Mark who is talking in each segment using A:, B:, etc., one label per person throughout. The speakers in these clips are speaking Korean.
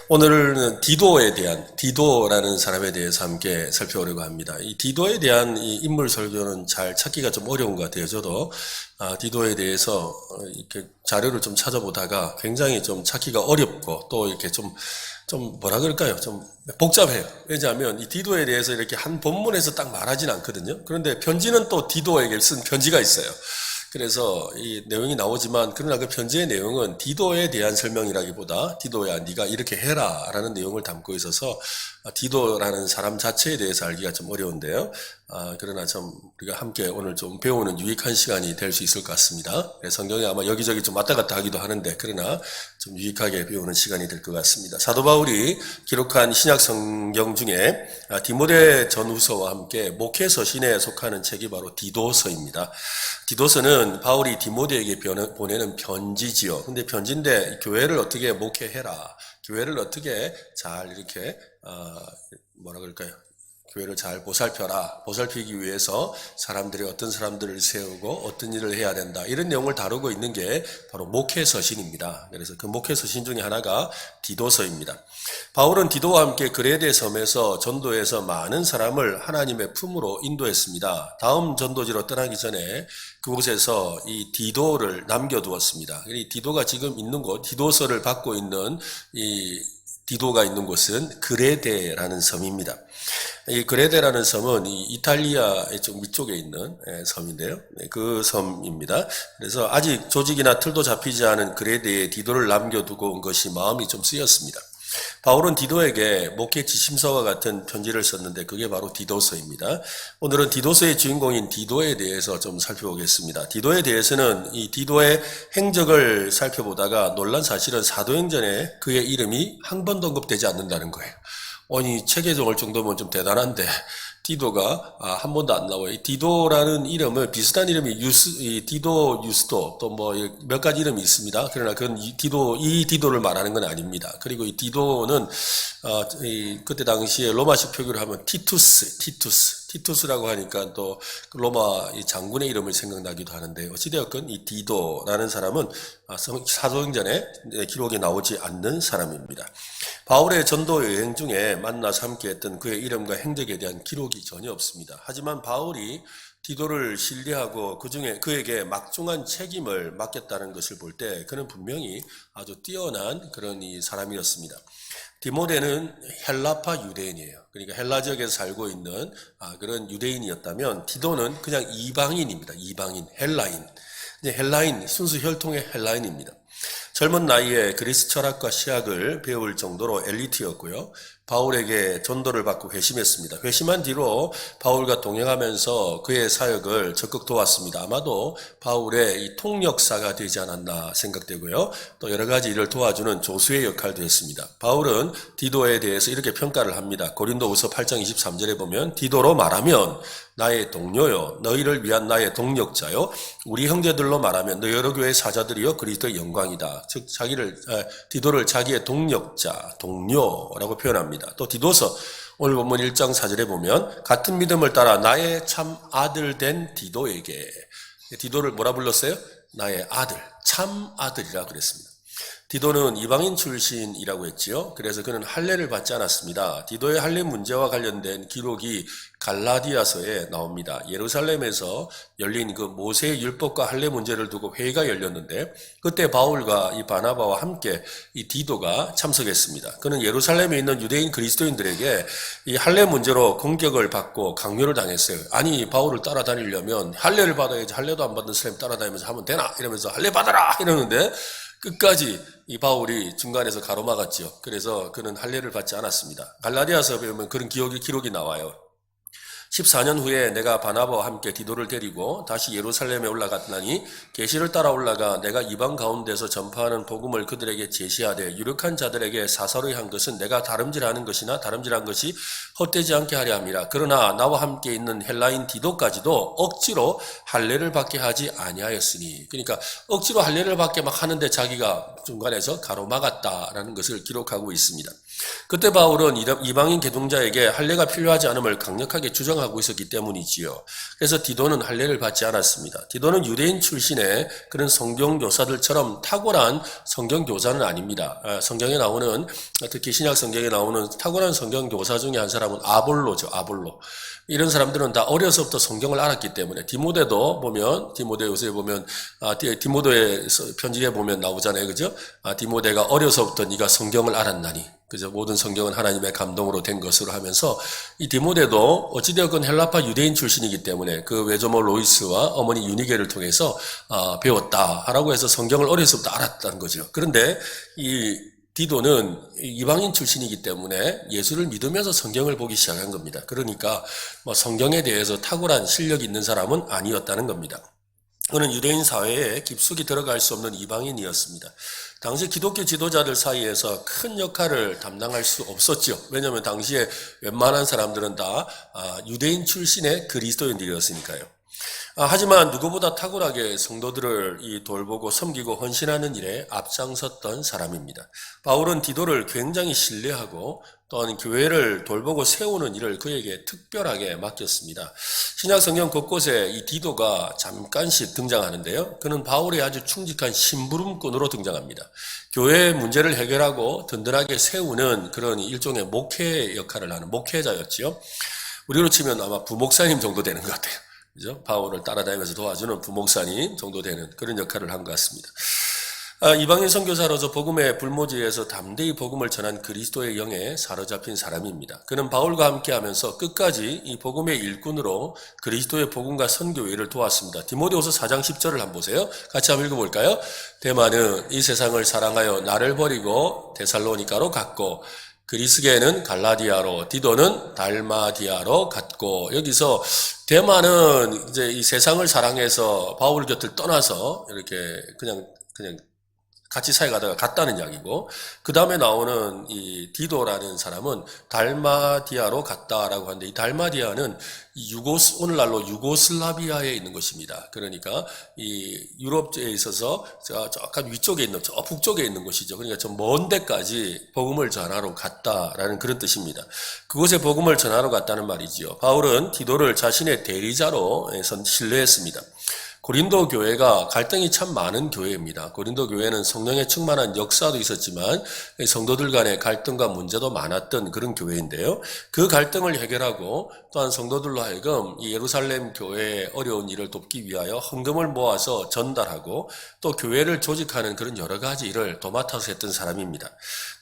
A: 오늘은 디도라는 사람에 대해서 함께 살펴보려고 합니다. 이 디도에 대한 이 인물 설교는 잘 찾기가 좀 어려운 것 같아요. 저도 디도에 대해서 이렇게 자료를 좀 찾아보다가 굉장히 좀 찾기가 어렵고 또 이렇게 좀 뭐라 그럴까요? 좀 복잡해요. 왜냐하면 이 디도에 대해서 이렇게 한 본문에서 딱 말하진 않거든요. 그런데 편지는 또 디도에게 쓴 편지가 있어요. 그래서 이 내용이 나오지만 그러나 그 편지의 내용은 디도에 대한 설명이라기보다 디도야 네가 이렇게 해라 라는 내용을 담고 있어서 디도라는 사람 자체에 대해서 알기가 좀 어려운데요. 그러나 좀 우리가 함께 오늘 좀 배우는 유익한 시간이 될 수 있을 것 같습니다. 성경에 아마 여기저기 좀 왔다 갔다 하기도 하는데 그러나 좀 유익하게 배우는 시간이 될 것 같습니다. 사도 바울이 기록한 신약 성경 중에 디모데 전후서와 함께 목회 서신에 속하는 책이 바로 디도서입니다. 디도서는 바울이 디모데에게 보내는 편지지요. 근데 편지인데 교회를 어떻게 목회해라. 교회를 어떻게 잘 이렇게 뭐라 그럴까요? 교회를 잘 보살피기 위해서 사람들이 어떤 사람들을 세우고 어떤 일을 해야 된다. 이런 내용을 다루고 있는 게 바로 목회서신입니다. 그래서 그 목회서신 중에 하나가 디도서입니다. 바울은 디도와 함께 그레데 섬에서 전도해서 많은 사람을 하나님의 품으로 인도했습니다. 다음 전도지로 떠나기 전에 그곳에서 이 디도를 남겨두었습니다. 이 디도가 지금 있는 곳, 디도서를 받고 있는 이 디도가 있는 곳은 그레데라는 섬입니다. 이 그레데라는 섬은 이 이탈리아의 좀 위쪽에 있는 섬인데요. 그 섬입니다. 그래서 아직 조직이나 틀도 잡히지 않은 그레데에 디도를 남겨두고 온 것이 마음이 좀 쓰였습니다. 바울은 디도에게 목회 지침서와 같은 편지를 썼는데 그게 바로 디도서입니다. 오늘은 디도서의 주인공인 디도에 대해서 좀 살펴보겠습니다. 디도에 대해서는 이 디도의 행적을 살펴보다가 놀란 사실은 사도행전에 그의 이름이 한 번도 언급되지 않는다는 거예요. 아니 책에 적을 정도면 좀 대단한데 디도가 한 번도 안 나와요. 이 디도라는 이름은 비슷한 이름이 디도, 유스도 또 뭐 몇 가지 이름이 있습니다. 그러나 그건 이 디도를 말하는 건 아닙니다. 그리고 이 디도는 그때 당시에 로마식 표기로 하면 티투스라고 하니까 또 로마 이 장군의 이름을 생각나기도 하는데 어찌되었건 이 디도라는 사람은 사도행전에 기록이 나오지 않는 사람입니다. 바울의 전도 여행 중에 만나서 함께했던 그의 이름과 행적에 대한 기록이 전혀 없습니다. 하지만 바울이 디도를 신뢰하고 그중에 그에게 막중한 책임을 맡겼다는 것을 볼 때 그는 분명히 아주 뛰어난 그런 사람이었습니다. 디모데는 헬라파 유대인이에요. 그러니까 헬라 지역에서 살고 있는 그런 유대인이었다면 디도는 그냥 이방인입니다. 이방인, 헬라인, 순수 혈통의 헬라인입니다. 젊은 나이에 그리스 철학과 시학을 배울 정도로 엘리트였고요. 바울에게 전도를 받고 회심했습니다. 회심한 뒤로 바울과 동행하면서 그의 사역을 적극 도왔습니다. 아마도 바울의 이 통역사가 되지 않았나 생각되고요. 또 여러 가지 일을 도와주는 조수의 역할도 했습니다. 바울은 디도에 대해서 이렇게 평가를 합니다. 고린도후서 8장 23절에 보면 디도로 말하면 나의 동료요 너희를 위한 나의 동력자요 우리 형제들로 말하면 너 여러 교회 사자들이요 그리스도의 영광이다. 즉 디도를 자기의 동력자, 동료라고 표현합니다. 또 디도서 오늘 본문 1장 4절에 보면 같은 믿음을 따라 나의 참 아들 된 디도에게 디도를 뭐라 불렀어요? 나의 아들, 참 아들이라 그랬습니다. 디도는 이방인 출신이라고 했지요. 그래서 그는 할례를 받지 않았습니다. 디도의 할례 문제와 관련된 기록이 갈라디아서에 나옵니다. 예루살렘에서 열린 그 모세의 율법과 할례 문제를 두고 회의가 열렸는데 그때 바울과 이 바나바와 함께 이 디도가 참석했습니다. 그는 예루살렘에 있는 유대인 그리스도인들에게 이 할례 문제로 공격을 받고 강요를 당했어요. 아니 바울을 따라다니려면 할례를 받아야지 할례도 안 받는 사람이 따라다니면서 하면 되나? 이러면서 할례 받아라! 이러는데 끝까지 이 바울이 중간에서 가로막았지요. 그래서 그는 할례를 받지 않았습니다. 갈라디아서에 보면 그런 기록이 나와요. 14년 후에 내가 바나바와 함께 디도를 데리고 다시 예루살렘에 올라갔나니 계시를 따라 올라가 내가 이방 가운데서 전파하는 복음을 그들에게 제시하되 유력한 자들에게 사사로이 한 것은 내가 다름질하는 것이나 다름질한 것이 헛되지 않게 하려 함이라. 그러나 나와 함께 있는 헬라인 디도까지도 억지로 할례를 받게 하지 아니하였으니 그러니까 억지로 할례를 받게 막 하는데 자기가 중간에서 가로막았다라는 것을 기록하고 있습니다. 그때 바울은 이방인 개종자에게 할례가 필요하지 않음을 강력하게 주장하고 적응하고 있었기 때문이지요. 그래서 디도는 할례를 받지 않았습니다. 디도는 유대인 출신의 그런 성경교사들처럼 탁월한 성경교사는 아닙니다. 성경에 나오는, 특히 신약 성경에 나오는 탁월한 성경교사 중에 한 사람은 아볼로죠. 아볼로. 이런 사람들은 다 어려서부터 성경을 알았기 때문에, 디모데도 보면, 디모데 요새 보면, 디모데의 편지에 보면 나오잖아요. 그죠? 디모데가 어려서부터 네가 성경을 알았나니. 그죠? 모든 성경은 하나님의 감동으로 된 것으로 하면서, 이 디모데도 어찌되었건 헬라파 유대인 출신이기 때문에 그 외조모 로이스와 어머니 유니게를 통해서 배웠다라고 해서 성경을 어려서부터 알았다는 거죠. 그런데 이 디도는 이방인 출신이기 때문에 예수를 믿으면서 성경을 보기 시작한 겁니다. 그러니까 뭐 성경에 대해서 탁월한 실력이 있는 사람은 아니었다는 겁니다. 그는 유대인 사회에 깊숙이 들어갈 수 없는 이방인이었습니다. 당시 기독교 지도자들 사이에서 큰 역할을 담당할 수 없었죠. 왜냐하면 당시에 웬만한 사람들은 다 유대인 출신의 그리스도인들이었으니까요. 하지만 누구보다 탁월하게 성도들을 돌보고 섬기고 헌신하는 일에 앞장섰던 사람입니다. 바울은 디도를 굉장히 신뢰하고 또한 교회를 돌보고 세우는 일을 그에게 특별하게 맡겼습니다. 신약 성경 곳곳에 이 디도가 잠깐씩 등장하는데요. 그는 바울의 아주 충직한 심부름꾼으로 등장합니다. 교회의 문제를 해결하고 든든하게 세우는 그런 일종의 목회 역할을 하는 목회자였지요. 우리로 치면 아마 부목사님 정도 되는 것 같아요. 그죠? 바울을 따라다니면서 도와주는 부목사님 정도 되는 그런 역할을 한 것 같습니다. 이방인 선교사로서 복음의 불모지에서 담대히 복음을 전한 그리스도의 영에 사로잡힌 사람입니다. 그는 바울과 함께하면서 끝까지 이 복음의 일꾼으로 그리스도의 복음과 선교회를 도왔습니다. 디모데후서 4장 10절을 한번 보세요. 같이 한번 읽어볼까요? 데마는 이 세상을 사랑하여 나를 버리고 데살로니가로 갔고 그리스게는 갈라디아로, 디도는 달마디아로 갔고, 여기서 데마는 이제 이 세상을 사랑해서 바울 곁을 떠나서 이렇게 그냥 같이 사역하다가 갔다는 이야기고, 그 다음에 나오는 이 디도라는 사람은 달마디아로 갔다라고 하는데, 이 달마디아는 오늘날로 유고슬라비아에 있는 곳입니다. 그러니까 이 유럽에 있어서 약간 위쪽에 있는, 저 북쪽에 있는 곳이죠. 그러니까 저 먼 데까지 복음을 전하러 갔다라는 그런 뜻입니다. 그곳에 복음을 전하러 갔다는 말이지요. 바울은 디도를 자신의 대리자로 신뢰했습니다. 고린도 교회가 갈등이 참 많은 교회입니다. 고린도 교회는 성령에 충만한 역사도 있었지만 성도들 간의 갈등과 문제도 많았던 그런 교회인데요. 그 갈등을 해결하고 또한 성도들로 하여금 이 예루살렘 교회의 어려운 일을 돕기 위하여 헌금을 모아서 전달하고 또 교회를 조직하는 그런 여러 가지 일을 도맡아서 했던 사람입니다.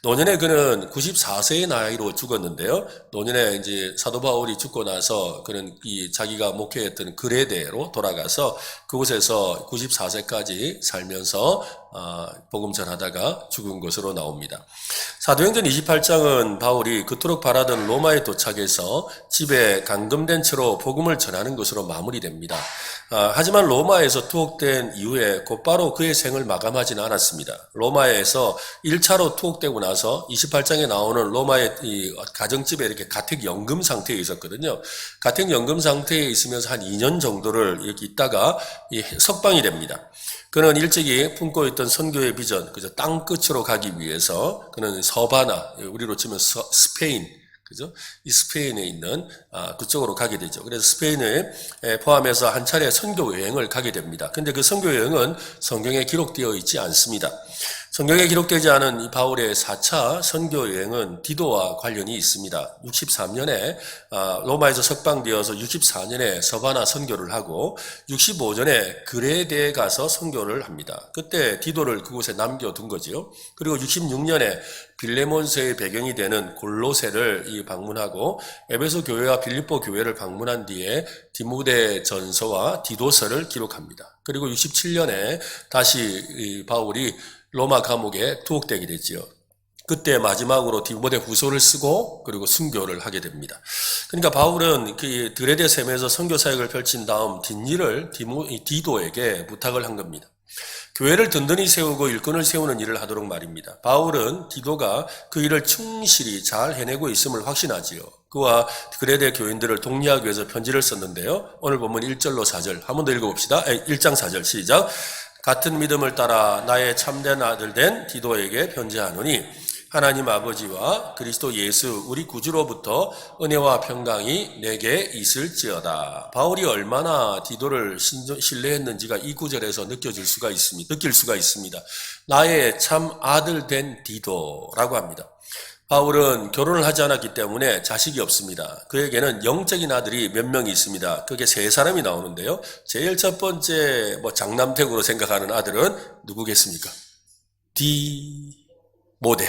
A: 노년에 그는 94세의 나이로 죽었는데요. 노년에 이제 사도 바울이 죽고 나서 그는 자기가 목회했던 그레데로 돌아가서 그곳에서 94세까지 살면서 복음 전하다가 죽은 것으로 나옵니다. 사도행전 28장은 바울이 그토록 바라던 로마에 도착해서 집에 감금된 채로 복음을 전하는 것으로 마무리됩니다. 하지만 로마에서 투옥된 이후에 곧바로 그의 생을 마감하지는 않았습니다. 로마에서 1차로 투옥되고 나서 28장에 나오는 로마의 이 가정집에 이렇게 가택연금 상태에 있었거든요. 가택연금 상태에 있으면서 한 2년 정도를 이렇게 있다가 석방이 됩니다. 그는 일찍이 품고 있던 선교의 비전, 그죠? 땅 끝으로 가기 위해서 그는 서바나, 우리로 치면 스페인, 그죠? 이 스페인에 있는 그쪽으로 가게 되죠. 그래서 스페인을 포함해서 한 차례 선교 여행을 가게 됩니다. 근데 그 선교 여행은 성경에 기록되어 있지 않습니다. 성경에 기록되지 않은 이 바울의 4차 선교 여행은 디도와 관련이 있습니다. 63년에 로마에서 석방되어서 64년에 서바나 선교를 하고 65년에 그레데에 가서 선교를 합니다. 그때 디도를 그곳에 남겨둔 거지요. 그리고 66년에 빌레몬서의 배경이 되는 골로새를 방문하고 에베소 교회와 빌립보 교회를 방문한 뒤에 디모데 전서와 디도서를 기록합니다. 그리고 67년에 다시 바울이 로마 감옥에 투옥되게 됐지요. 그때 마지막으로 디모데 후서를 쓰고 그리고 순교를 하게 됩니다. 그러니까 바울은 그 드레데 셈에서 선교 사역을 펼친 다음 뒷일을 디도에게 부탁을 한 겁니다. 교회를 든든히 세우고 일꾼을 세우는 일을 하도록 말입니다. 바울은 디도가 그 일을 충실히 잘 해내고 있음을 확신하지요. 그와 그레데 교인들을 독려하기 위해서 편지를 썼는데요. 오늘 본문 1절로 4절 한 번 더 읽어봅시다. 1장 4절 시작. 같은 믿음을 따라 나의 참된 아들 된 디도에게 편지하노니 하나님 아버지와 그리스도 예수 우리 구주로부터 은혜와 평강이 내게 있을지어다. 바울이 얼마나 디도를 신뢰했는지가 이 구절에서 느낄 수가 있습니다. 나의 참 아들 된 디도라고 합니다. 바울은 결혼을 하지 않았기 때문에 자식이 없습니다. 그에게는 영적인 아들이 몇 명이 있습니다. 그게 3사람이 나오는데요. 제일 첫 번째 장남택으로 생각하는 아들은 누구겠습니까? 디모데.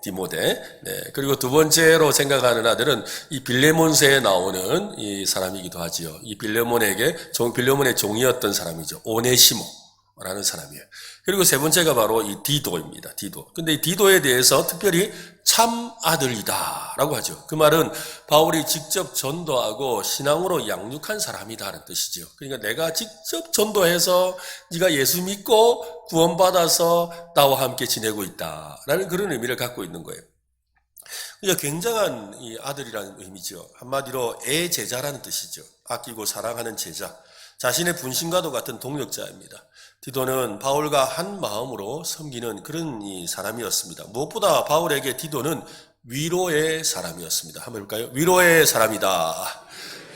A: 네. 그리고 두 번째로 생각하는 아들은 이 빌레몬서에 나오는 이 사람이기도 하지요. 이 빌레몬의 종이었던 사람이죠. 오네시모라는 사람이에요. 그리고 세 번째가 바로 이 디도입니다. 근데 이 디도에 대해서 특별히 참 아들이다라고 하죠. 그 말은 바울이 직접 전도하고 신앙으로 양육한 사람이다라는 뜻이죠. 그러니까 내가 직접 전도해서 네가 예수 믿고 구원받아서 나와 함께 지내고 있다라는 그런 의미를 갖고 있는 거예요. 그러니까 굉장한 이 아들이라는 의미죠. 한마디로 애제자라는 뜻이죠. 아끼고 사랑하는 제자. 자신의 분신과도 같은 동력자입니다. 디도는 바울과 한 마음으로 섬기는 그런 사람이었습니다. 무엇보다 바울에게 디도는 위로의 사람이었습니다. 한번 볼까요? 위로의 사람이다.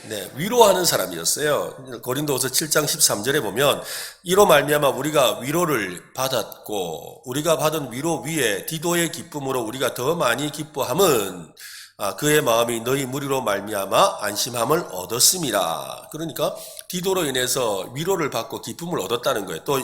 A: 네, 위로하는 사람이었어요. 고린도후서 7장 13절에 보면 이로 말미암아 우리가 위로를 받았고 우리가 받은 위로 위에 디도의 기쁨으로 우리가 더 많이 기뻐함은 그의 마음이 너희 무리로 말미암아 안심함을 얻었음이라. 그러니까 디도로 인해서 위로를 받고 기쁨을 얻었다는 거예요. 또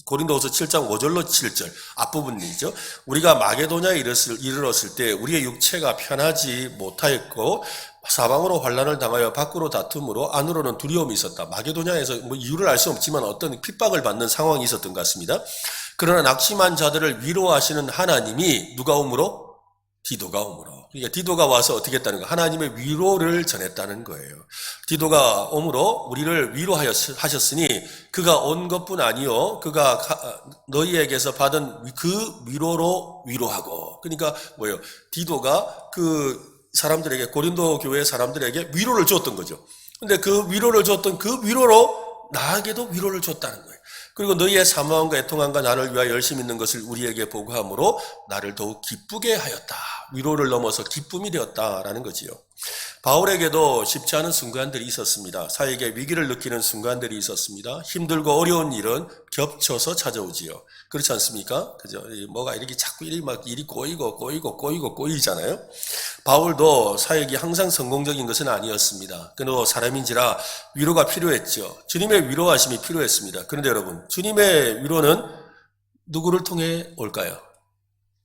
A: 고린도후서 7장 5절로 7절 앞부분이죠. 우리가 마게도냐에 이르렀을 때 우리의 육체가 편하지 못하였고 사방으로 환난을 당하여 밖으로 다툼으로 안으로는 두려움이 있었다. 마게도냐에서 이유를 알 수 없지만 어떤 핍박을 받는 상황이 있었던 것 같습니다. 그러나 낙심한 자들을 위로하시는 하나님이 누가 오므로? 디도가 오므로. 그러니까 디도가 와서 어떻게 했다는 거예요? 하나님의 위로를 전했다는 거예요. 디도가 오므로 우리를 위로하셨으니 그가 온 것뿐 아니요 그가 너희에게서 받은 그 위로로 위로하고. 그러니까 뭐예요? 디도가 그 사람들에게 고린도 교회 사람들에게 위로를 줬던 거죠. 근데 그 위로를 줬던 그 위로로 나에게도 위로를 줬다는 거예요. 그리고 너희의 사모함과 애통함과 나를 위하여 열심히 있는 것을 우리에게 보고함으로 나를 더욱 기쁘게 하였다. 위로를 넘어서 기쁨이 되었다라는 거지요. 바울에게도 쉽지 않은 순간들이 있었습니다. 사역에 위기를 느끼는 순간들이 있었습니다. 힘들고 어려운 일은 겹쳐서 찾아오지요. 그렇지 않습니까? 그죠? 뭐가 이렇게 자꾸 일이 꼬이잖아요. 바울도 사역이 항상 성공적인 것은 아니었습니다. 그래도 사람인지라 위로가 필요했죠. 주님의 위로하심이 필요했습니다. 그런데 여러분, 주님의 위로는 누구를 통해 올까요?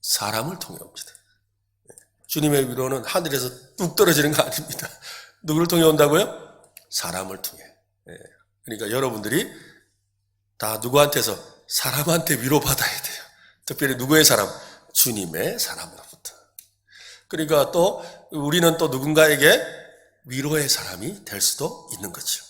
A: 사람을 통해 옵니다. 주님의 위로는 하늘에서 뚝 떨어지는 거 아닙니다. 누구를 통해 온다고요? 사람을 통해. 그러니까 여러분들이 다 누구한테서? 사람한테 위로받아야 돼요. 특별히 누구의 사람? 주님의 사람으로부터. 그러니까 또 우리는 또 누군가에게 위로의 사람이 될 수도 있는 거죠.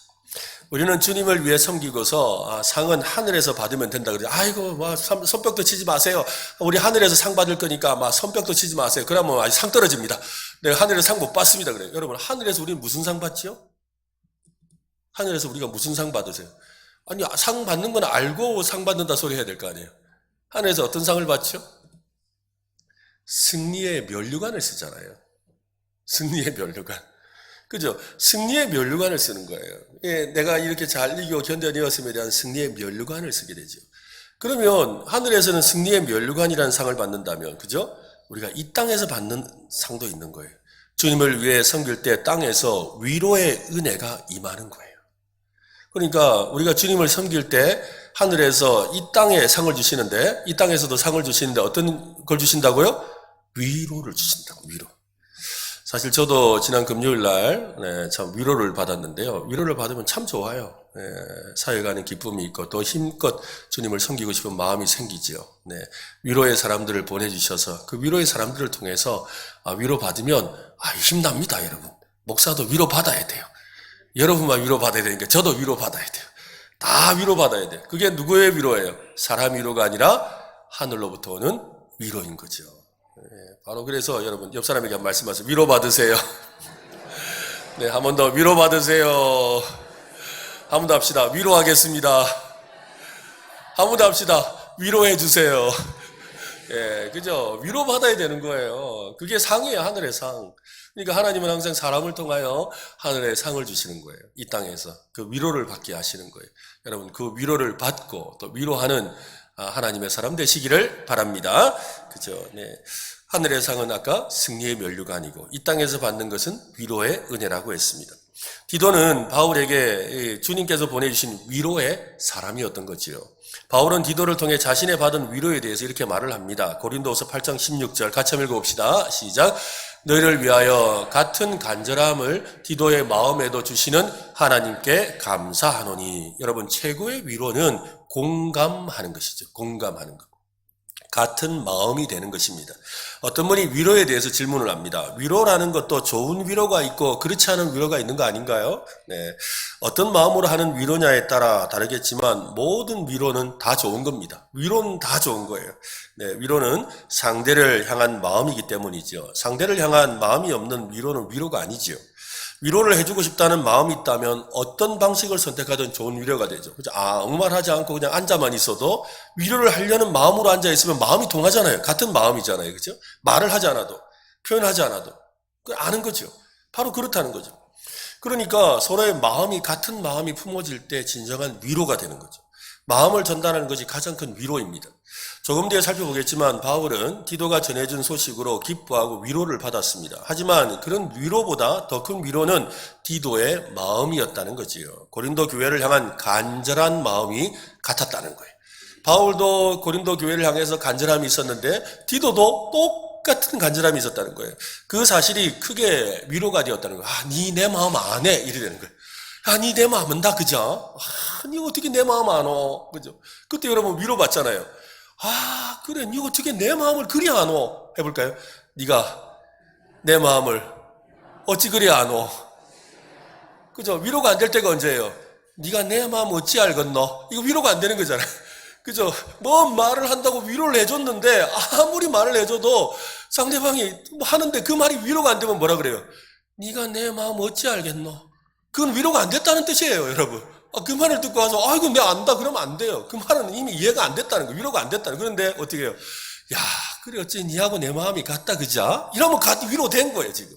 A: 우리는 주님을 위해 섬기고서 상은 하늘에서 받으면 된다 그러죠. 아이고, 손뼉도 치지 마세요. 우리 하늘에서 상 받을 거니까 손뼉도 치지 마세요. 그러면 상 떨어집니다. 내가 하늘에서 상 못 받습니다. 그래요. 여러분, 하늘에서 우리는 무슨 상 받지요? 하늘에서 우리가 무슨 상 받으세요? 아니, 상 받는 건 알고 상 받는다 소리 해야 될 거 아니에요. 하늘에서 어떤 상을 받죠? 승리의 면류관을 쓰잖아요. 승리의 면류관. 그죠? 승리의 면류관을 쓰는 거예요. 예, 내가 이렇게 잘 이기고 견뎌내었음에 대한 승리의 면류관을 쓰게 되죠. 그러면 하늘에서는 승리의 면류관이라는 상을 받는다면, 그죠? 우리가 이 땅에서 받는 상도 있는 거예요. 주님을 위해 섬길 때 땅에서 위로의 은혜가 임하는 거예요. 그러니까 우리가 주님을 섬길 때 하늘에서 이 땅에 상을 주시는데, 이 땅에서도 상을 주시는데 어떤 걸 주신다고요? 위로를 주신다고, 위로. 사실 저도 지난 금요일 날 참 위로를 받았는데요. 위로를 받으면 참 좋아요. 사역하는 기쁨이 있고 또 힘껏 주님을 섬기고 싶은 마음이 생기죠. 위로의 사람들을 보내주셔서 그 위로의 사람들을 통해서 위로받으면 힘납니다, 여러분. 목사도 위로받아야 돼요. 여러분만 위로받아야 되니까 저도 위로받아야 돼요. 다 위로받아야 돼요. 그게 누구의 위로예요? 사람 위로가 아니라 하늘로부터 오는 위로인 거죠. 바로 그래서 여러분 옆 사람에게 말씀하세요. 위로 받으세요. 네, 한 번 더 위로 받으세요. 한 번 더 합시다. 위로하겠습니다. 한 번 더 합시다. 위로해 주세요. 예, 그죠? 위로받아야 되는 거예요. 그게 상이에요, 하늘의 상. 그러니까 하나님은 항상 사람을 통하여 하늘의 상을 주시는 거예요. 이 땅에서. 그 위로를 받게 하시는 거예요. 여러분, 그 위로를 받고 또 위로하는 하나님의 사람 되시기를 바랍니다. 그죠? 네. 하늘의 상은 아까 승리의 면류가 아니고 이 땅에서 받는 것은 위로의 은혜라고 했습니다. 디도는 바울에게 주님께서 보내주신 위로의 사람이었던 거지요. 바울은 디도를 통해 자신의 받은 위로에 대해서 이렇게 말을 합니다. 고린도후서 8장 16절 같이 한번 읽어봅시다. 시작. 너희를 위하여 같은 간절함을 디도의 마음에도 주시는 하나님께 감사하노니. 여러분, 최고의 위로는 공감하는 것이죠. 공감하는 것. 같은 마음이 되는 것입니다. 어떤 분이 위로에 대해서 질문을 합니다. 위로라는 것도 좋은 위로가 있고 그렇지 않은 위로가 있는 거 아닌가요? 네. 어떤 마음으로 하는 위로냐에 따라 다르겠지만 모든 위로는 다 좋은 겁니다. 위로는 다 좋은 거예요. 네. 위로는 상대를 향한 마음이기 때문이죠. 상대를 향한 마음이 없는 위로는 위로가 아니죠. 위로를 해주고 싶다는 마음이 있다면 어떤 방식을 선택하든 좋은 위로가 되죠. 그죠? 아무 말 하지 않고 그냥 앉아만 있어도 위로를 하려는 마음으로 앉아 있으면 마음이 통하잖아요. 같은 마음이잖아요. 그죠? 말을 하지 않아도, 표현하지 않아도. 아는 거죠. 바로 그렇다는 거죠. 그러니까 서로의 마음이 같은 마음이 품어질 때 진정한 위로가 되는 거죠. 마음을 전달하는 것이 가장 큰 위로입니다. 조금 뒤에 살펴보겠지만 바울은 디도가 전해준 소식으로 기뻐하고 위로를 받았습니다. 하지만 그런 위로보다 더 큰 위로는 디도의 마음이었다는 거지요. 고린도 교회를 향한 간절한 마음이 같았다는 거예요. 바울도 고린도 교회를 향해서 간절함이 있었는데 디도도 똑같은 간절함이 있었다는 거예요. 그 사실이 크게 위로가 되었다는 거예요. 니 내 마음 안 해. 이래 되는 거예요. 니 내 마음은 다 그죠? 니 어떻게 내 마음 안 오? 그죠? 그때 여러분 위로받잖아요. 그래, 니 어떻게 내 마음을 그리 안 오? 해볼까요? 니가 내 마음을 어찌 그리 안 오? 그죠? 위로가 안 될 때가 언제예요? 니가 내 마음 어찌 알겠노? 이거 위로가 안 되는 거잖아요. 그죠? 뭐 말을 한다고 위로를 해줬는데 아무리 말을 해줘도 상대방이 하는데 그 말이 위로가 안 되면 뭐라 그래요? 니가 내 마음 어찌 알겠노? 그건 위로가 안 됐다는 뜻이에요, 여러분. 그 말을 듣고 와서 이거 내가 안다 그러면 안 돼요. 그 말은 이미 이해가 안 됐다는 거, 위로가 안 됐다는 거. 그런데 어떻게 해요? 야, 그래 어째 니하고 내 마음이 같다 그자? 이러면 위로된 거예요, 지금.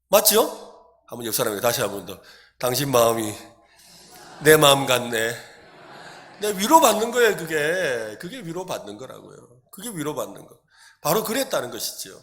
A: 맞죠? 한번 옆 사람에게 다시 한번 더. 당신 마음이 내 마음 같네. 내 위로받는 거예요, 그게. 그게 위로받는 거라고요. 그게 위로받는 거. 바로 그랬다는 것이죠.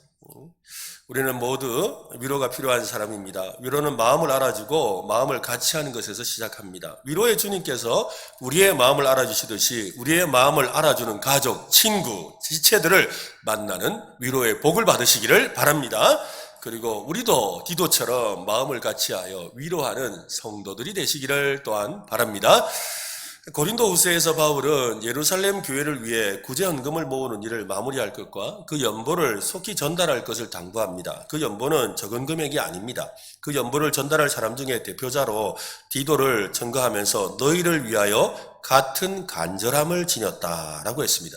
A: 우리는 모두 위로가 필요한 사람입니다. 위로는 마음을 알아주고 마음을 같이 하는 것에서 시작합니다. 위로의 주님께서 우리의 마음을 알아주시듯이 우리의 마음을 알아주는 가족, 친구, 지체들을 만나는 위로의 복을 받으시기를 바랍니다. 그리고 우리도 디도처럼 마음을 같이 하여 위로하는 성도들이 되시기를 또한 바랍니다. 고린도후서에서 바울은 예루살렘 교회를 위해 구제헌금을 모으는 일을 마무리할 것과 그 연보를 속히 전달할 것을 당부합니다. 그 연보는 적은 금액이 아닙니다. 그 연보를 전달할 사람 중에 대표자로 디도를 청거하면서 너희를 위하여 같은 간절함을 지녔다라고 했습니다.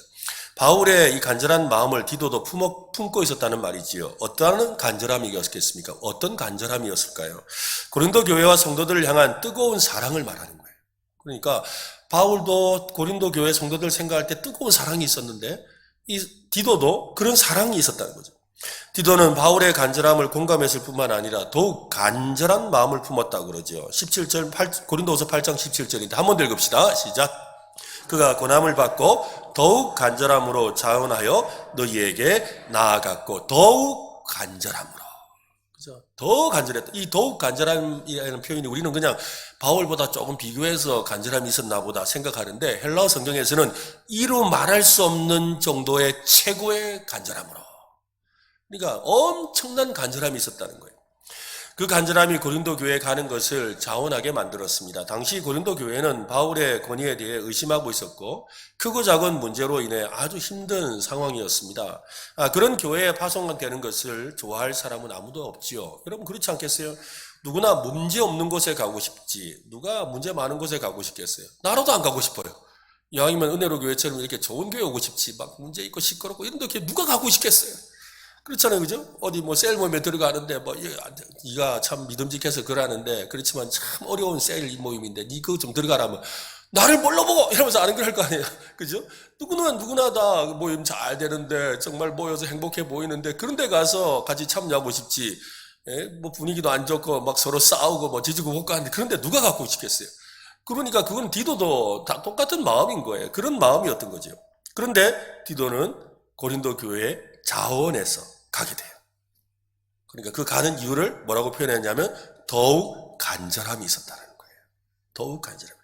A: 바울의 이 간절한 마음을 디도도 품고 있었다는 말이지요. 어떠한 간절함이었겠습니까? 어떤 간절함이었을까요? 고린도 교회와 성도들을 향한 뜨거운 사랑을 말하는 거예요. 그러니까 바울도 고린도 교회 성도들 생각할 때 뜨거운 사랑이 있었는데 이 디도도 그런 사랑이 있었다는 거죠. 디도는 바울의 간절함을 공감했을 뿐만 아니라 더욱 간절한 마음을 품었다고 그러죠. 17절 고린도후서 8장 17절인데 한번 더 읽읍시다. 시작. 그가 고난을 받고 더욱 간절함으로 자원하여 너희에게 나아갔고 더욱 간절함으로. 그죠? 더 간절했다. 이 더욱 간절함이라는 표현이 우리는 그냥 바울보다 조금 비교해서 간절함이 있었나 보다 생각하는데 헬라어 성경에서는 이루 말할 수 없는 정도의 최고의 간절함으로. 그러니까 엄청난 간절함이 있었다는 거예요. 그 간절함이 고린도 교회에 가는 것을 자원하게 만들었습니다. 당시 고린도 교회는 바울의 권위에 대해 의심하고 있었고 크고 작은 문제로 인해 아주 힘든 상황이었습니다. 그런 교회에 파송되는 것을 좋아할 사람은 아무도 없지요. 여러분 그렇지 않겠어요? 누구나 문제 없는 곳에 가고 싶지 누가 문제 많은 곳에 가고 싶겠어요? 나라도 안 가고 싶어요. 이왕이면 은혜로 교회처럼 이렇게 좋은 교회 오고 싶지 막 문제 있고 시끄럽고 이런 데 누가 가고 싶겠어요? 그렇잖아요, 그죠? 어디 셀 모임에 들어가는데 네가 참 믿음직해서 그러는데 그렇지만 참 어려운 셀 모임인데 네 그거 좀 들어가라면 나를 뭘로 보고 이러면서 아는 걸 할 거 아니에요. 그죠? 누구나 다 모임 잘 되는데 정말 모여서 행복해 보이는데 그런 데 가서 같이 참여하고 싶지. 예? 뭐 분위기도 안 좋고 막 서로 싸우고 뭐 지지고 볶고 하는데 그런데 누가 갖고 싶겠어요? 그러니까 그건 디도도 다 똑같은 마음인 거예요. 그런 마음이었던 거죠. 그런데 디도는 고린도 교회에 자원해서 가게 돼요. 그러니까 그 가는 이유를 뭐라고 표현했냐면 더욱 간절함이 있었다는 거예요. 더욱 간절함.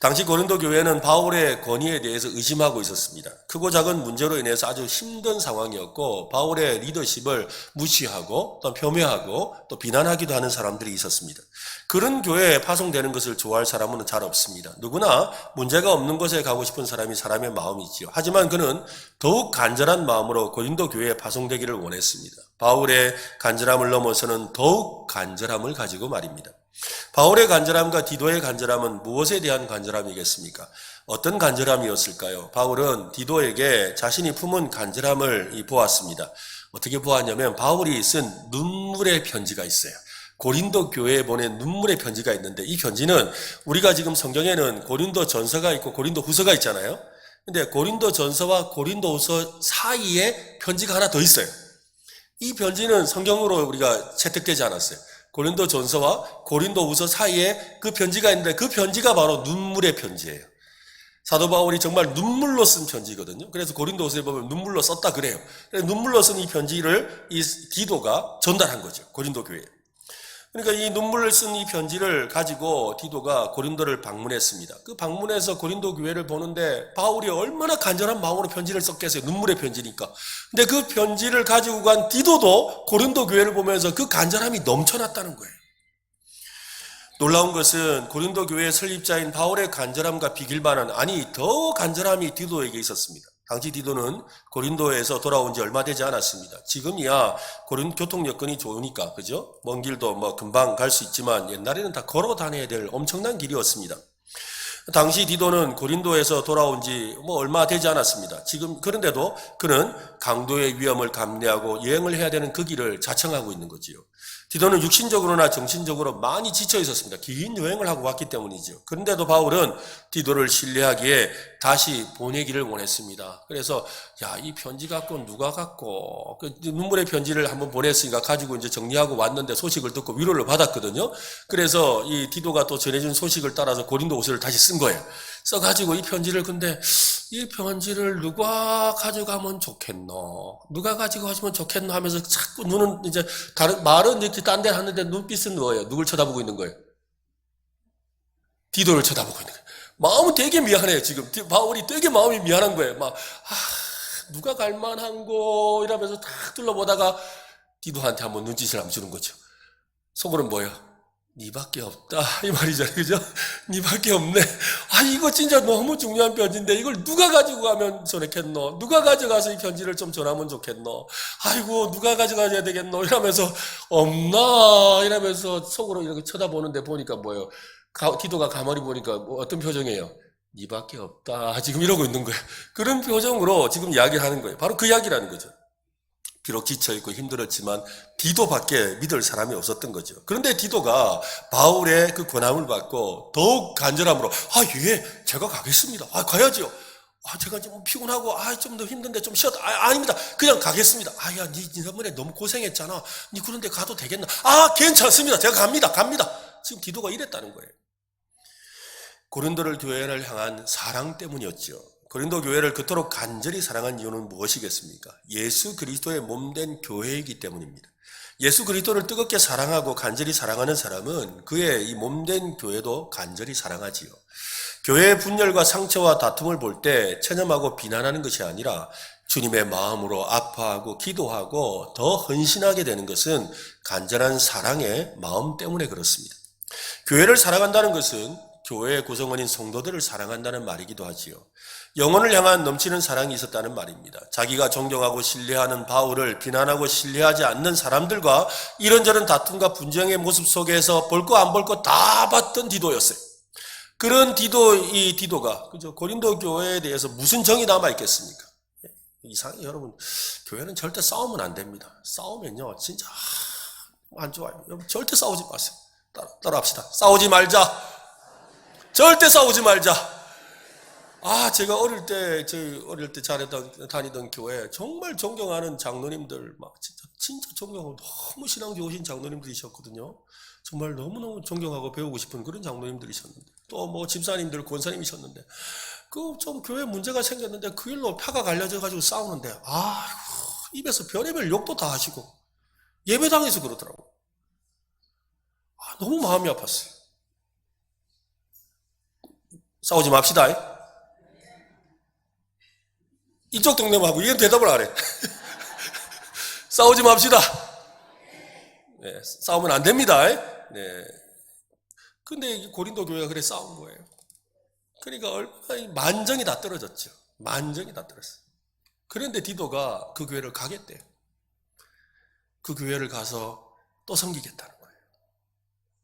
A: 당시 고린도 교회는 바울의 권위에 대해서 의심하고 있었습니다. 크고 작은 문제로 인해서 아주 힘든 상황이었고 바울의 리더십을 무시하고 또 폄훼하고 또 비난하기도 하는 사람들이 있었습니다. 그런 교회에 파송되는 것을 좋아할 사람은 잘 없습니다. 누구나 문제가 없는 곳에 가고 싶은 사람이 사람의 마음이지요. 하지만 그는 더욱 간절한 마음으로 고린도 교회에 파송되기를 원했습니다. 바울의 간절함을 넘어서는 더욱 간절함을 가지고 말입니다. 바울의 간절함과 디도의 간절함은 무엇에 대한 간절함이겠습니까? 어떤 간절함이었을까요? 바울은 디도에게 자신이 품은 간절함을 보았습니다. 어떻게 보았냐면 바울이 쓴 눈물의 편지가 있어요. 고린도 교회에 보낸 눈물의 편지가 있는데 이 편지는 우리가 지금 성경에는 고린도 전서가 있고 고린도 후서가 있잖아요. 근데 고린도 전서와 고린도 후서 사이에 편지가 하나 더 있어요. 이 편지는 성경으로 우리가 채택되지 않았어요. 고린도 전서와 고린도 후서 사이에 그 편지가 있는데 그 편지가 바로 눈물의 편지예요. 사도 바울이 정말 눈물로 쓴 편지거든요. 그래서 고린도 후서에 보면 눈물로 썼다 그래요. 눈물로 쓴 이 편지를 이 디도가 전달한 거죠. 고린도 교회에. 그러니까 이 눈물을 쓴 이 편지를 가지고 디도가 고린도를 방문했습니다. 그 방문해서 고린도 교회를 보는데 바울이 얼마나 간절한 마음으로 편지를 썼겠어요. 눈물의 편지니까. 근데 그 편지를 가지고 간 디도도 고린도 교회를 보면서 그 간절함이 넘쳐났다는 거예요. 놀라운 것은 고린도 교회의 설립자인 바울의 간절함과 비길만한 아니 더 간절함이 디도에게 있었습니다. 당시 디도는 고린도에서 돌아온 지 얼마 되지 않았습니다. 지금이야 교통 여건이 좋으니까 그죠? 먼 길도 뭐 금방 갈 수 있지만 옛날에는 다 걸어 다녀야 될 엄청난 길이었습니다. 당시 디도는 고린도에서 돌아온 지 뭐 얼마 되지 않았습니다. 지금 그런데도 그는 강도의 위험을 감내하고 여행을 해야 되는 그 길을 자청하고 있는 거지요. 디도는 육신적으로나 정신적으로 많이 지쳐 있었습니다. 긴 여행을 하고 왔기 때문이죠. 그런데도 바울은 디도를 신뢰하기에 다시 보내기를 원했습니다. 그래서 이 편지 갖고 누가 갖고 그 눈물의 편지를 한번 보냈으니까 가지고 이제 정리하고 왔는데 소식을 듣고 위로를 받았거든요. 그래서 이 디도가 또 전해준 소식을 따라서 고린도 후서를 다시 쓴 거예요. 써가지고 이 편지를 근데 이 편지를 누가 가져가면 좋겠노? 누가 가지고 가시면 좋겠노? 하면서 자꾸 눈은 이제 다른 말은 이렇게 딴 데 하는데 눈빛은 뭐예요? 누굴 쳐다보고 있는 거예요? 디도를 쳐다보고 있는 거예요. 마음은 되게 미안해요. 지금 바울이 되게 마음이 미안한 거예요. 막 누가 갈만한고 이러면서 탁 둘러보다가 디도한테 한번 눈짓을 한번 주는 거죠. 속으로는 뭐예요? 니밖에 없다 이 말이잖아요. 그죠? 니밖에 없네. 이거 진짜 너무 중요한 편지인데 이걸 누가 가지고 가면 좋겠노? 누가 가져가서 이 편지를 좀 전하면 좋겠노? 아이고 누가 가져가야 되겠노? 이러면서 없나? 이러면서 속으로 이렇게 쳐다보는데 보니까 뭐예요? 디도가 가만히 보니까 어떤 표정이에요? 니밖에 없다 지금 이러고 있는 거예요. 그런 표정으로 지금 이야기를 하는 거예요. 바로 그 이야기라는 거죠. 비록 지쳐있고 힘들었지만 디도밖에 믿을 사람이 없었던 거죠. 그런데 디도가 바울의 그 권함을 받고 더욱 간절함으로 예, 제가 가겠습니다. 가야죠. 제가 좀 피곤하고 좀 더 힘든데 좀 쉬었다. 아닙니다. 그냥 가겠습니다. 니 지난번에 너무 고생했잖아. 니 그런데 가도 되겠나? 괜찮습니다. 제가 갑니다. 지금 디도가 이랬다는 거예요. 고린도를 교회를 향한 사랑 때문이었죠. 고린도 교회를 그토록 간절히 사랑한 이유는 무엇이겠습니까? 예수 그리스도의 몸된 교회이기 때문입니다. 예수 그리스도를 뜨겁게 사랑하고 간절히 사랑하는 사람은 그의 이 몸된 교회도 간절히 사랑하지요. 교회의 분열과 상처와 다툼을 볼 때 체념하고 비난하는 것이 아니라 주님의 마음으로 아파하고 기도하고 더 헌신하게 되는 것은 간절한 사랑의 마음 때문에 그렇습니다. 교회를 사랑한다는 것은 교회의 구성원인 성도들을 사랑한다는 말이기도 하지요. 영혼을 향한 넘치는 사랑이 있었다는 말입니다. 자기가 존경하고 신뢰하는 바울을 비난하고 신뢰하지 않는 사람들과 이런저런 다툼과 분쟁의 모습 속에서 볼 거 안 볼 거 다 봤던 디도였어요. 그런 디도가 그죠? 고린도 교회에 대해서 무슨 정이 남아 있겠습니까? 이상해 여러분. 교회는 절대 싸우면 안 됩니다. 싸우면요 진짜 안 좋아요. 여러분 절대 싸우지 마세요. 따라 합시다. 싸우지 말자. 절대 싸우지 말자. 제가 어릴 때 다니던 교회 정말 존경하는 장로님들, 막 진짜 존경하고 너무 신앙 좋으신 장로님들이셨거든요. 정말 너무너무 존경하고 배우고 싶은 그런 장로님들이셨는데, 또 뭐 집사님들, 권사님이셨는데, 좀 교회 문제가 생겼는데 그 일로 표가 갈려져가지고 싸우는데, 입에서 별의별 욕도 다 하시고, 예배당에서 그러더라고. 너무 마음이 아팠어요. 싸우지 맙시다. 이쪽 동네하고 얘는 대답을 안 해. 싸우지 맙시다. 네, 싸우면 안 됩니다. 네. 근데 고린도 교회가 그래 싸운 거예요. 그러니까 얼마나 만정이 다 떨어졌죠. 만정이 다 떨어졌어요. 그런데 디도가 그 교회를 가겠대요. 그 교회를 가서 또 섬기겠다는 거예요.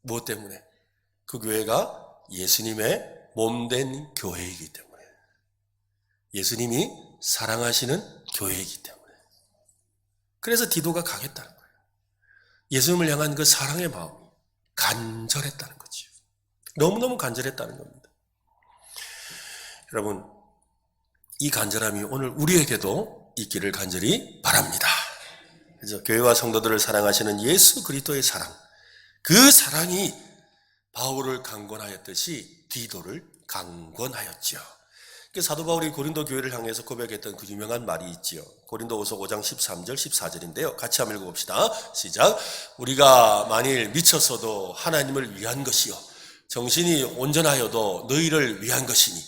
A: 무엇 때문에? 그 교회가 예수님의 몸된 교회이기 때문에. 예수님이 사랑하시는 교회이기 때문에. 그래서 디도가 가겠다는 거예요. 예수님을 향한 그 사랑의 마음이 간절했다는 거죠. 너무너무 간절했다는 겁니다. 여러분, 이 간절함이 오늘 우리에게도 있기를 간절히 바랍니다. 그래서 교회와 성도들을 사랑하시는 예수 그리스도의 사랑, 그 사랑이 바울을 강권하였듯이 디도를 강권하였죠. 사도 바울이 고린도 교회를 향해서 고백했던 그 유명한 말이 있지요. 고린도후서 5장 13절 14절인데요. 같이 한번 읽어봅시다. 시작. 우리가 만일 미쳤어도 하나님을 위한 것이요 정신이 온전하여도 너희를 위한 것이니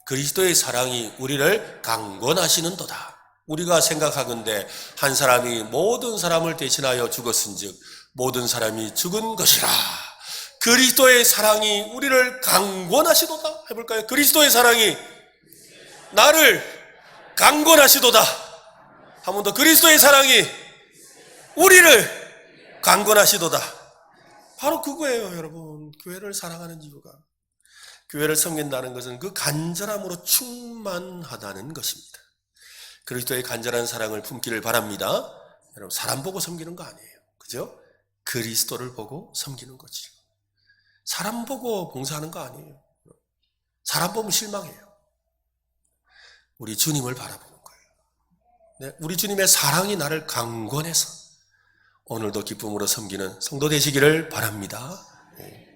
A: 그리스도의 사랑이 우리를 강권하시는도다. 우리가 생각하건대 한 사람이 모든 사람을 대신하여 죽었은즉 모든 사람이 죽은 것이라. 그리스도의 사랑이 우리를 강권하시도다. 해볼까요? 그리스도의 사랑이 나를 강권하시도다. 한 번 더. 그리스도의 사랑이 우리를 강권하시도다. 바로 그거예요, 여러분. 교회를 사랑하는 이유가. 교회를 섬긴다는 것은 그 간절함으로 충만하다는 것입니다. 그리스도의 간절한 사랑을 품기를 바랍니다. 여러분, 사람 보고 섬기는 거 아니에요. 그죠? 그리스도를 보고 섬기는 거지. 사람 보고 봉사하는 거 아니에요. 사람 보면 실망해요. 우리 주님을 바라보는 거예요. 네, 우리 주님의 사랑이 나를 강권해서 오늘도 기쁨으로 섬기는 성도 되시기를 바랍니다. 네.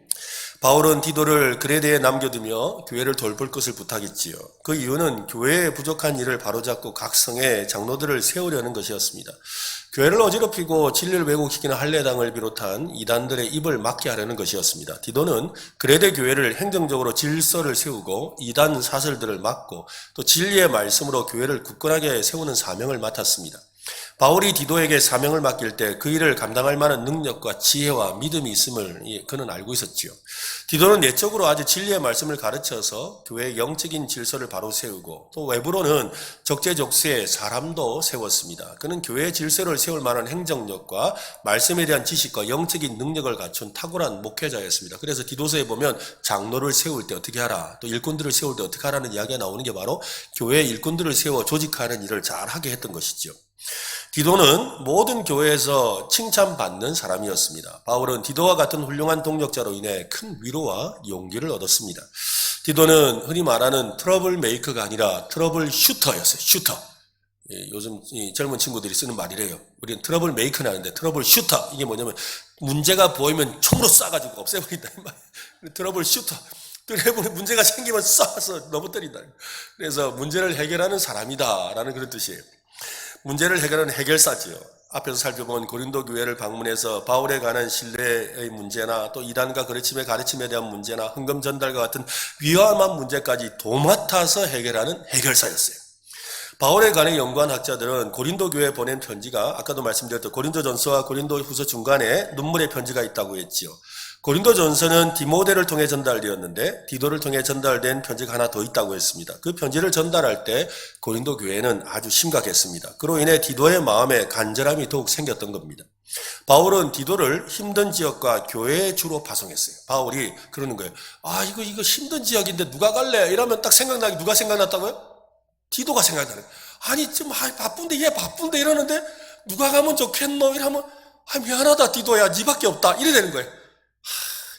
A: 바울은 디도를 그레데에 남겨두며 교회를 돌볼 것을 부탁했지요. 그 이유는 교회에 부족한 일을 바로잡고 각 성에 장로들을 세우려는 것이었습니다. 교회를 어지럽히고 진리를 왜곡시키는 할례당을 비롯한 이단들의 입을 막게 하려는 것이었습니다. 디도는 그레데 교회를 행정적으로 질서를 세우고 이단 사설들을 막고 또 진리의 말씀으로 교회를 굳건하게 세우는 사명을 맡았습니다. 바울이 디도에게 사명을 맡길 때 그 일을 감당할 만한 능력과 지혜와 믿음이 있음을 그는 알고 있었지요. 디도는 내적으로 아주 진리의 말씀을 가르쳐서 교회의 영적인 질서를 바로 세우고 또 외부로는 적재적소에 사람도 세웠습니다. 그는 교회의 질서를 세울 만한 행정력과 말씀에 대한 지식과 영적인 능력을 갖춘 탁월한 목회자였습니다. 그래서 디도서에 보면 장로를 세울 때 어떻게 하라, 또 일꾼들을 세울 때 어떻게 하라는 이야기가 나오는 게 바로 교회의 일꾼들을 세워 조직하는 일을 잘 하게 했던 것이죠. 디도는 모든 교회에서 칭찬받는 사람이었습니다. 바울은 디도와 같은 훌륭한 동력자로 인해 큰 위로와 용기를 얻었습니다. 디도는 흔히 말하는 트러블 메이커가 아니라 트러블 슈터였어요. 슈터. 요즘 젊은 친구들이 쓰는 말이래요. 우리는 트러블 메이커는 아는데 트러블 슈터. 이게 뭐냐면 문제가 보이면 총으로 쏴가지고 없애버린다. 트러블 슈터. 문제가 생기면 쏴서 넘어뜨린다. 그래서 문제를 해결하는 사람이다라는 그런 뜻이에요. 문제를 해결하는 해결사지요. 앞에서 살펴본 고린도 교회를 방문해서 바울에 관한 신뢰의 문제나 또 이단과 가르침의 가르침에 대한 문제나 헌금 전달과 같은 위험한 문제까지 도맡아서 해결하는 해결사였어요. 바울에 관해 연구한 학자들은 고린도 교회에 보낸 편지가 아까도 말씀드렸던 고린도전서와 고린도후서 중간에 눈물의 편지가 있다고 했지요. 고린도전서는 디모데를 통해 전달되었는데 디도를 통해 전달된 편지가 하나 더 있다고 했습니다. 그 편지를 전달할 때 고린도 교회는 아주 심각했습니다. 그로 인해 디도의 마음에 간절함이 더욱 생겼던 겁니다. 바울은 디도를 힘든 지역과 교회에 주로 파송했어요. 바울이 그러는 거예요. 이거 힘든 지역인데 누가 갈래? 이러면 딱 생각나기 누가 생각났다고요? 디도가 생각나는 거예요. 아니 좀 바쁜데 얘 바쁜데 이러는데 누가 가면 좋겠노? 이러면 미안하다 디도야 니밖에 없다. 이래 되는 거예요.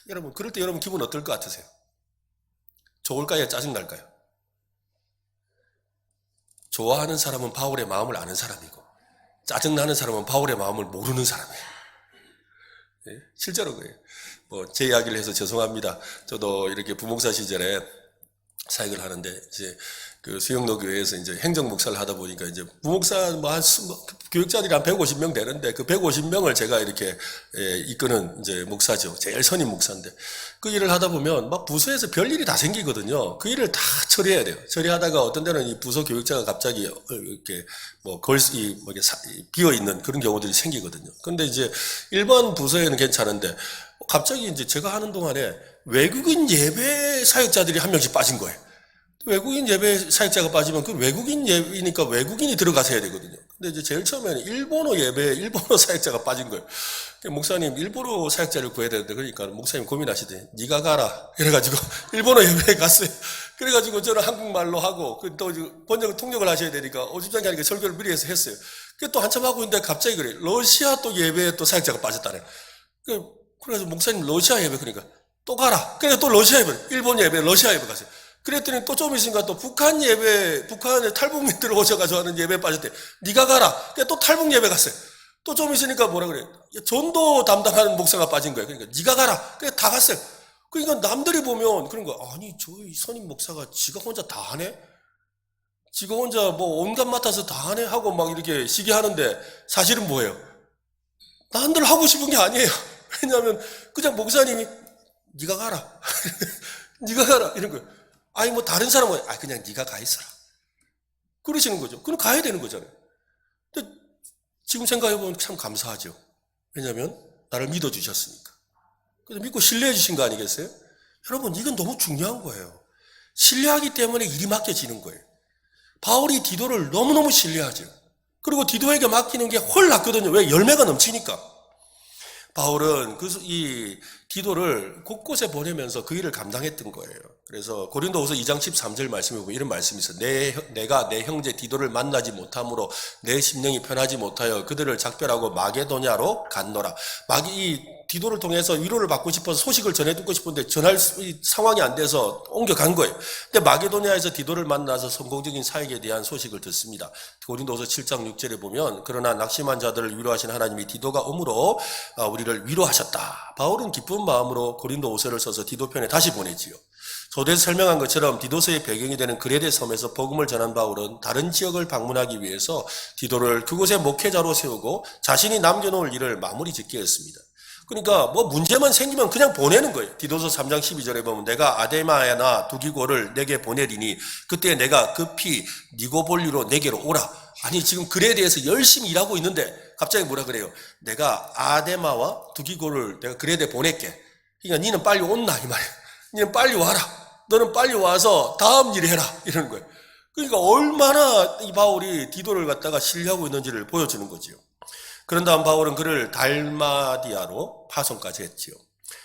A: 여러분, 그럴 때 여러분 기분 어떨 것 같으세요? 좋을까요? 짜증날까요? 좋아하는 사람은 바울의 마음을 아는 사람이고 짜증나는 사람은 바울의 마음을 모르는 사람이에요. 예? 실제로 그래요. 뭐 제 이야기를 해서 죄송합니다. 저도 이렇게 부목사 시절에 사역을 하는데 이제 그 수영로 교회에서 이제 행정 목사를 하다 보니까 이제 부목사 교육자들이 한 150명 되는데 그 150명을 제가 이렇게 이끄는 이제 목사죠. 제일 선임 목사인데 그 일을 하다 보면 막 부서에서 별일이 다 생기거든요. 그 일을 다 처리해야 돼요. 처리하다가 어떤 데는 이 부서 교육자가 갑자기 이렇게 비어 있는 그런 경우들이 생기거든요. 근데 이제 일반 부서에는 괜찮은데 갑자기 이제 제가 하는 동안에 외국인 예배 사역자들이 한 명씩 빠진 거예요. 외국인 예배 사역자가 빠지면 그 외국인 예배니까 외국인이 들어가서 해야 되거든요. 근데 이제 제일 처음에는 일본어 예배에 일본어 사역자가 빠진 거예요. 목사님 일본어 사역자를 구해야 되는데 그러니까 목사님 고민하시더니 네가 가라 이래가지고 일본어 예배에 갔어요. 그래가지고 저는 한국말로 하고 또 번역을 통역을 하셔야 되니까 오집장이 하니까 설교를 미리 해서 했어요. 또 한참 하고 있는데 갑자기 그래 러시아 또 예배에 또 사역자가 빠졌다네. 그래서 목사님 러시아 예배 그러니까 또 가라. 그래서 또 러시아 예배, 일본 예배, 러시아 예배 갔어요. 그랬더니 또 좀 있으니까 또 북한 예배, 북한에 탈북민들 오셔가지고 하는 예배에 빠졌대. 네가 가라. 그래서 또 탈북 예배 갔어요. 또 좀 있으니까 뭐라 그래. 전도 담당하는 목사가 빠진 거예요. 그러니까 네가 가라. 그래서 다 갔어요. 그러니까 남들이 보면 그런 거 아니 저희 선임 목사가 지가 혼자 다 하네? 지가 혼자 뭐 온갖 맡아서 다 하네? 하고 막 이렇게 시기하는데 사실은 뭐예요? 남들 하고 싶은 게 아니에요. 왜냐하면 그냥 목사님이 네가 가라. 네가 가라. 이런 거예요. 아니 뭐 다른 사람은 그냥 네가 가 있어라. 그러시는 거죠. 그럼 가야 되는 거잖아요. 근데 지금 생각해보면 참 감사하죠. 왜냐하면 나를 믿어주셨으니까. 그래서 믿고 신뢰해 주신 거 아니겠어요? 여러분 이건 너무 중요한 거예요. 신뢰하기 때문에 일이 맡겨지는 거예요. 바울이 디도를 너무너무 신뢰하죠. 그리고 디도에게 맡기는 게 훨 낫거든요. 왜? 열매가 넘치니까. 바울은 이 디도를 곳곳에 보내면서 그 일을 감당했던 거예요. 그래서 고린도후서 2장 13절 말씀에 보면 이런 말씀이 있어요. 내가 내 형제 디도를 만나지 못함으로 내 심령이 편하지 못하여 그들을 작별하고 마게도냐로 갔노라. 이 디도를 통해서 위로를 받고 싶어서 소식을 전해듣고 싶은데 전할 상황이 안 돼서 옮겨간 거예요. 근데 마게도냐에서 디도를 만나서 성공적인 사역에 대한 소식을 듣습니다. 고린도후서 7장 6절에 보면 그러나 낙심한 자들을 위로하신 하나님이 디도가 오므로 우리를 위로하셨다. 바울은 기쁜 마음으로 고린도후서를 써서 디도 편에 다시 보내지요. 소대에서 설명한 것처럼 디도서의 배경이 되는 그레데 섬에서 복음을 전한 바울은 다른 지역을 방문하기 위해서 디도를 그곳에 목회자로 세우고 자신이 남겨놓을 일을 마무리 짓게 했습니다. 그러니까 뭐 문제만 생기면 그냥 보내는 거예요. 디도서 3장 12절에 보면 내가 아데마야나 두기고를 내게 보내리니 그때 내가 급히 니고볼리로 내게로 오라. 아니 지금 글에 대해서 열심히 일하고 있는데 갑자기 뭐라 그래요? 내가 아데마와 두기고를 내가 그레데 보낼게. 그러니까 니는 빨리 온나 이 말이에요. 니는 빨리 와라. 너는 빨리 와서 다음 일을 해라. 이러는 거예요. 그러니까 얼마나 이 바울이 디도를 갖다가 신뢰하고 있는지를 보여주는 거지요. 그런 다음 바울은 그를 달마디아로 파송까지 했지요.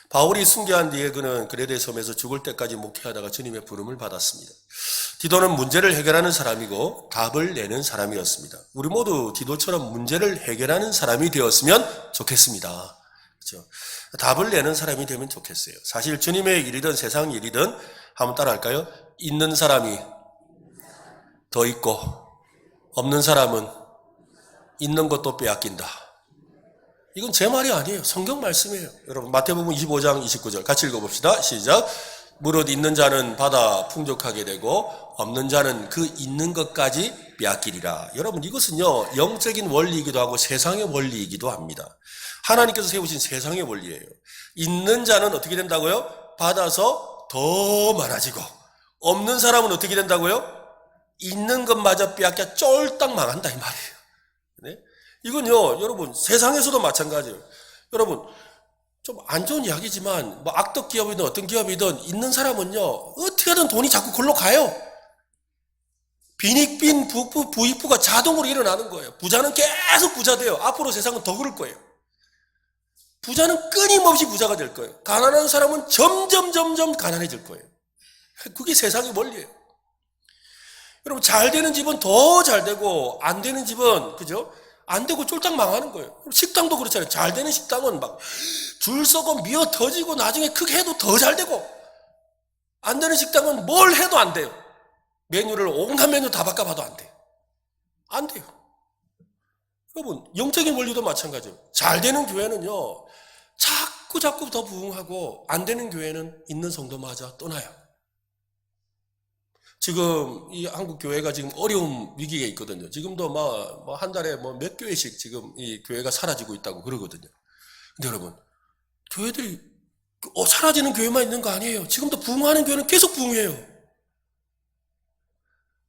A: 바울이 순교한 뒤에 그는 그레데 섬에서 죽을 때까지 목회하다가 주님의 부름을 받았습니다. 디도는 문제를 해결하는 사람이고 답을 내는 사람이었습니다. 우리 모두 디도처럼 문제를 해결하는 사람이 되었으면 좋겠습니다. 그렇죠? 답을 내는 사람이 되면 좋겠어요. 사실 주님의 일이든 세상 일이든 한번 따라할까요? 있는 사람이 더 있고 없는 사람은 있는 것도 빼앗긴다. 이건 제 말이 아니에요. 성경 말씀이에요. 여러분 마태복음 25장 29절 같이 읽어봅시다. 시작. 무릇 있는 자는 받아 풍족하게 되고 없는 자는 그 있는 것까지 빼앗기리라. 여러분 이것은요 영적인 원리이기도 하고 세상의 원리이기도 합니다. 하나님께서 세우신 세상의 원리예요. 있는 자는 어떻게 된다고요? 받아서 더 많아지고 없는 사람은 어떻게 된다고요? 있는 것마저 빼앗겨 쫄딱 망한다 이 말이에요. 네? 이건요 여러분 세상에서도 마찬가지예요. 여러분 좀 안 좋은 이야기지만 뭐 악덕 기업이든 어떤 기업이든 있는 사람은요 어떻게든 돈이 자꾸 글로 가요. 빈익빈 부익부가 자동으로 일어나는 거예요. 부자는 계속 부자 돼요. 앞으로 세상은 더 그럴 거예요. 부자는 끊임없이 부자가 될 거예요. 가난한 사람은 점점 가난해질 거예요. 그게 세상의 원리예요. 여러분 잘 되는 집은 더 잘 되고 안 되는 집은 그죠? 안 되고 쫄딱 망하는 거예요. 식당도 그렇잖아요. 잘 되는 식당은 막 줄 서고 미어 터지고 나중에 크게 해도 더 잘 되고 안 되는 식당은 뭘 해도 안 돼요. 메뉴를 온갖 메뉴 다 바꿔봐도 안 돼요. 안 돼요. 여러분, 영적인 원리도 마찬가지예요. 잘 되는 교회는요, 자꾸 더 부흥하고 안 되는 교회는 있는 성도마저 떠나요. 지금 이 한국 교회가 지금 어려운 위기에 있거든요. 지금도 한 달에 몇 교회씩 지금 이 교회가 사라지고 있다고 그러거든요. 근데 여러분, 교회들이 사라지는 교회만 있는 거 아니에요. 지금도 부흥하는 교회는 계속 부흥해요.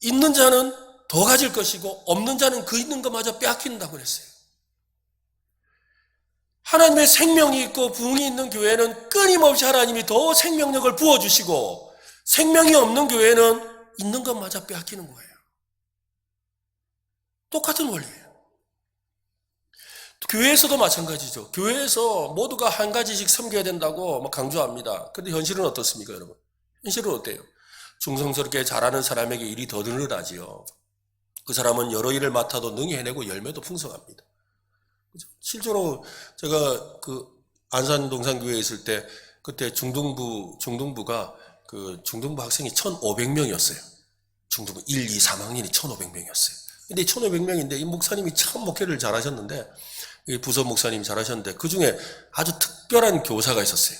A: 있는 자는 더 가질 것이고 없는 자는 그 있는 것마저 빼앗긴다고 그랬어요. 하나님의 생명이 있고 부흥이 있는 교회는 끊임없이 하나님이 더 생명력을 부어주시고, 생명이 없는 교회는 있는 것마저 빼앗기는 거예요. 똑같은 원리예요. 교회에서도 마찬가지죠. 교회에서 모두가 한 가지씩 섬겨야 된다고 강조합니다. 그런데 현실은 어떻습니까, 여러분? 현실은 어때요? 충성스럽게 잘하는 사람에게 일이 더 늘어나지요. 그 사람은 여러 일을 맡아도 능히 해내고 열매도 풍성합니다. 실제로 제가 그 안산동산교회에 있을 때, 그때 중등부가 중등부 학생이 1,500명이었어요. 중등부 1, 2, 3학년이 1,500명이었어요. 근데 1,500명인데 이 목사님이 참 목회를 잘하셨는데, 부서 목사님이 잘하셨는데, 그 중에 아주 특별한 교사가 있었어요.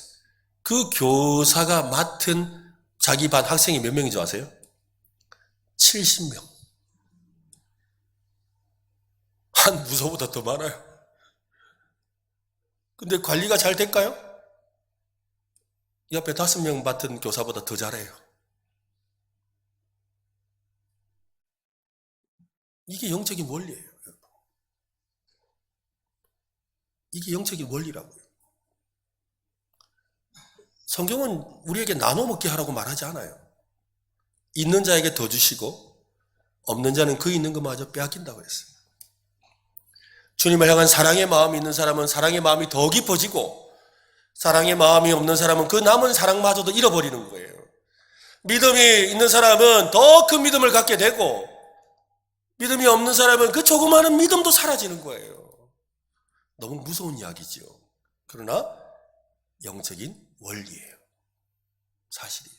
A: 그 교사가 맡은 자기 반 학생이 몇 명인지 아세요? 70명. 한 부서보다 더 많아요. 근데 관리가 잘 될까요? 옆에 5명 맡은 교사보다 더 잘해요. 이게 영적인 원리예요. 이게 영적인 원리라고요. 성경은 우리에게 나눠 먹게 하라고 말하지 않아요. 있는 자에게 더 주시고 없는 자는 그 있는 것마저 빼앗긴다고 했어요. 주님을 향한 사랑의 마음이 있는 사람은 사랑의 마음이 더 깊어지고, 사랑의 마음이 없는 사람은 그 남은 사랑마저도 잃어버리는 거예요. 믿음이 있는 사람은 더 큰 믿음을 갖게 되고, 믿음이 없는 사람은 그 조그마한 믿음도 사라지는 거예요. 너무 무서운 이야기죠. 그러나 영적인 원리예요. 사실이에요.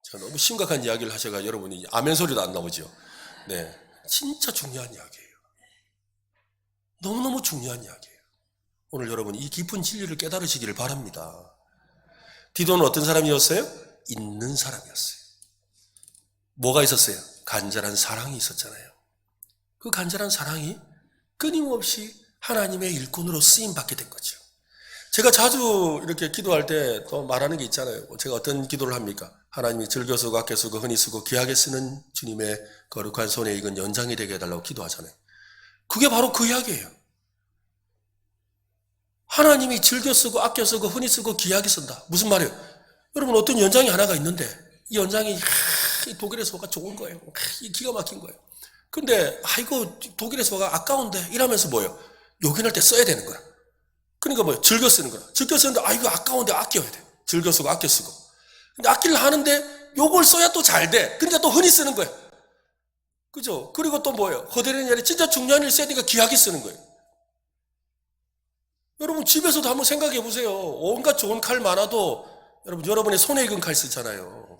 A: 제가 너무 심각한 이야기를 하셔가 여러분이 아멘 소리도 안 나오죠. 네, 진짜 중요한 이야기예요. 너무너무 중요한 이야기예요. 오늘 여러분 이 깊은 진리를 깨달으시기를 바랍니다. 디도는 어떤 사람이었어요? 있는 사람이었어요. 뭐가 있었어요? 간절한 사랑이 있었잖아요. 그 간절한 사랑이 끊임없이 하나님의 일꾼으로 쓰임받게 된 거죠. 제가 자주 이렇게 기도할 때 또 말하는 게 있잖아요. 제가 어떤 기도를 합니까? 하나님이 즐겨 쓰고 아껴 쓰고 흔히 쓰고 귀하게 쓰는 주님의 거룩한 손에 익은 연장이 되게 해달라고 기도하잖아요. 그게 바로 그 이야기예요. 하나님이 즐겨 쓰고 아껴 쓰고 흔히 쓰고 귀하게 쓴다. 무슨 말이에요? 여러분 어떤 연장이 하나가 있는데 이 연장이 독일에서 와가 좋은 거예요. 기가 막힌 거예요. 근데 이거 독일에서 와가 아까운데 이러면서 뭐예요? 요긴할 때 써야 되는 거야. 그러니까 뭐예요? 즐겨 쓰는 거야. 즐겨 쓰는데 이거 아까운데 아껴야 돼. 즐겨 쓰고 아껴 쓰고. 근데 아끼려 하는데 요걸 써야 또 잘 돼. 그러니까 또 흔히 쓰는 거예요. 그죠? 그리고 또 뭐예요? 허대는 일에 진짜 중요한 일 써야 되니까 귀하게 쓰는 거예요. 여러분 집에서도 한번 생각해 보세요. 온갖 좋은 칼 많아도 여러분의 손에 익은 칼 쓰잖아요.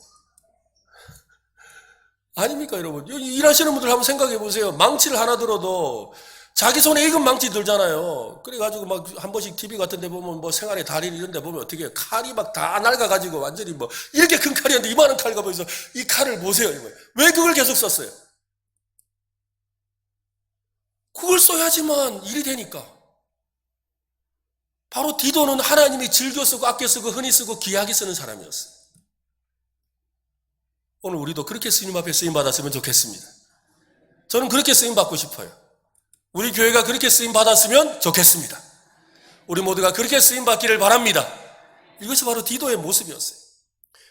A: 아닙니까 여러분? 일하시는 분들 한번 생각해 보세요. 망치를 하나 들어도 자기 손에 익은 망치 들잖아요. 그래가지고 막 한 번씩 TV 같은 데 보면 뭐 생활의 달인 이런 데 보면 어떻게 칼이 막 다 낡아가지고 완전히 뭐 이렇게 큰 칼이었는데 이만한 칼 가보면서 이 칼을 보세요. 왜 그걸 계속 썼어요? 그걸 써야지만 일이 되니까. 바로 디도는 하나님이 즐겨 쓰고 아껴 쓰고 흔히 쓰고 귀하게 쓰는 사람이었어요. 오늘 우리도 그렇게 주님 앞에 쓰임 받았으면 좋겠습니다. 저는 그렇게 쓰임 받고 싶어요. 우리 교회가 그렇게 쓰임 받았으면 좋겠습니다. 우리 모두가 그렇게 쓰임 받기를 바랍니다. 이것이 바로 디도의 모습이었어요.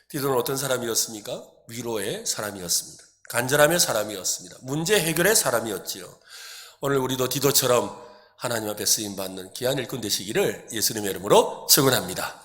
A: 디도는 어떤 사람이었습니까? 위로의 사람이었습니다. 간절함의 사람이었습니다. 문제 해결의 사람이었지요. 오늘 우리도 디도처럼 하나님 앞에 쓰임 받는 귀한 일꾼 되시기를 예수님의 이름으로 축원합니다.